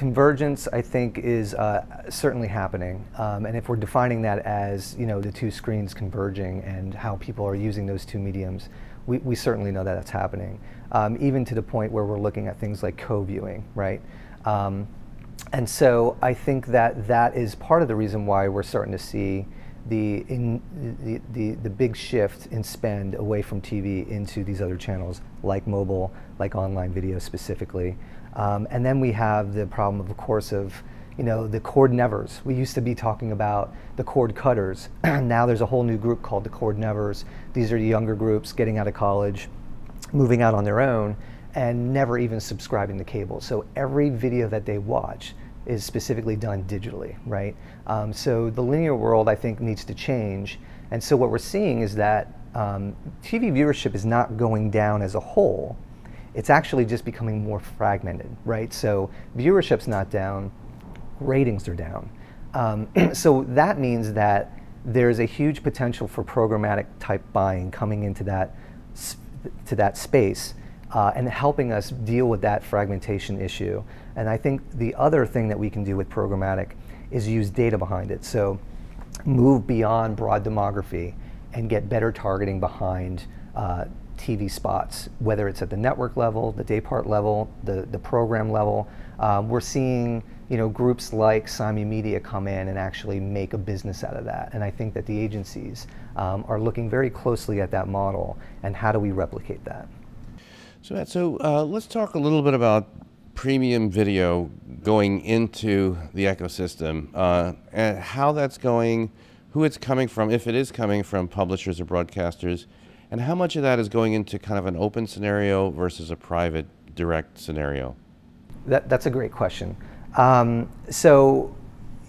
Convergence, I think, is certainly happening, and if we're defining that as, you know, the two screens converging and how people are using those two mediums, we certainly know that that's happening, even to the point where we're looking at things like co-viewing, right? And so I think that that is part of the reason why we're starting to see the big shift in spend away from TV into these other channels, like mobile, like online video specifically. And then we have the problem, of course, of, you know, the cord nevers. We used to be talking about the cord cutters. Now there's a whole new group called the cord nevers. These are younger groups getting out of college, moving out on their own, and never even subscribing to cable. So every video that they watch is specifically done digitally, right? So the linear world, I think, needs to change. And so what we're seeing is that TV viewership is not going down as a whole. It's actually just becoming more fragmented, right? So viewership's not down, ratings are down. So that means that there's a huge potential for programmatic type buying coming into that space and helping us deal with that fragmentation issue. And I think the other thing that we can do with programmatic is use data behind it. So move beyond broad demography and get better targeting behind TV spots, whether it's at the network level, the day part level, the program level. We're seeing, you know, groups like Simulmedia come in and actually make a business out of that. And I think that the agencies are looking very closely at that model and how do we replicate that. So Matt, let's talk a little bit about premium video going into the ecosystem, and how that's going, who it's coming from, if it is coming from publishers or broadcasters, and how much of that is going into kind of an open scenario versus a private direct scenario? That's a great question. So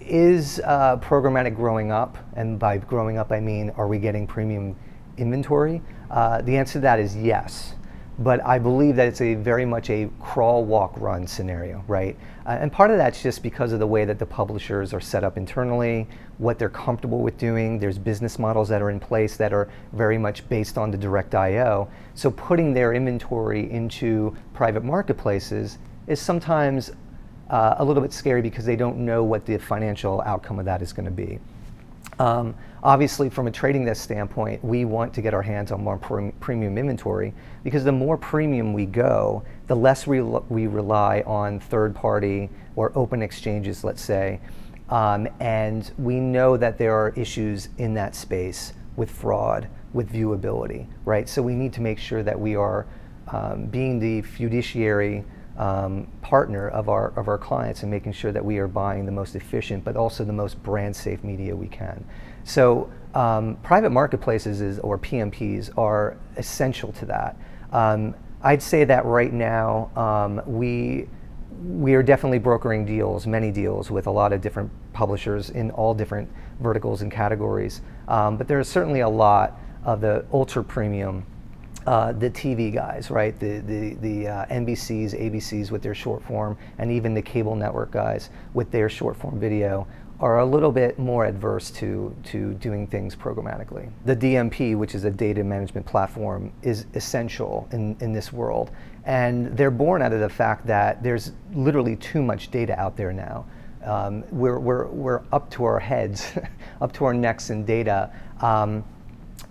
is programmatic growing up? And by growing up, I mean, are we getting premium inventory? The answer to that is yes. But I believe that it's very much a crawl, walk, run scenario, right? And part of that's just because of the way that the publishers are set up internally, what they're comfortable with doing. There's business models that are in place that are very much based on the direct I/O. So putting their inventory into private marketplaces is sometimes a little bit scary because they don't know what the financial outcome of that is going to be. Obviously, from a trading desk standpoint, we want to get our hands on more premium inventory, because the more premium we go, the less we rely on third-party or open exchanges, let's say. And we know that there are issues in that space with fraud, with viewability, right? So we need to make sure that we are being the fiduciary partner of our clients and making sure that we are buying the most efficient but also the most brand safe media we can. So private marketplaces or PMPs are essential to that. I'd say that right now we are definitely brokering deals, many deals, with a lot of different publishers in all different verticals and categories. But there's certainly a lot of the ultra premium, the TV guys, right? The NBCs, ABCs with their short form, and even the cable network guys with their short form video are a little bit more adverse to doing things programmatically. The DMP, which is a data management platform, is essential in this world. And they're born out of the fact that there's literally too much data out there now. We're up to our heads, up to our necks in data.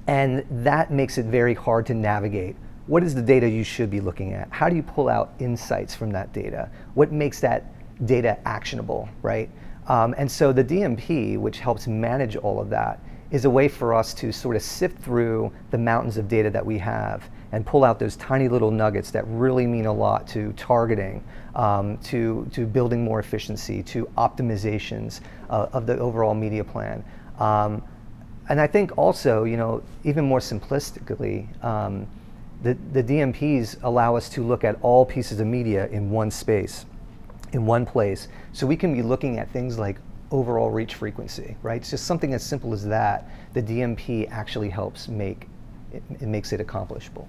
And that makes it very hard to navigate. What is the data you should be looking at? How do you pull out insights from that data? What makes that data actionable, right? And so the DMP, which helps manage all of that, is a way for us to sort of sift through the mountains of data that we have and pull out those tiny little nuggets that really mean a lot to targeting, to building more efficiency, to optimizations of the overall media plan. And I think also, you know, even more simplistically, the DMPs allow us to look at all pieces of media in one space, in one place. So we can be looking at things like overall reach frequency, right? It's just something as simple as that. The DMP actually helps it makes it accomplishable.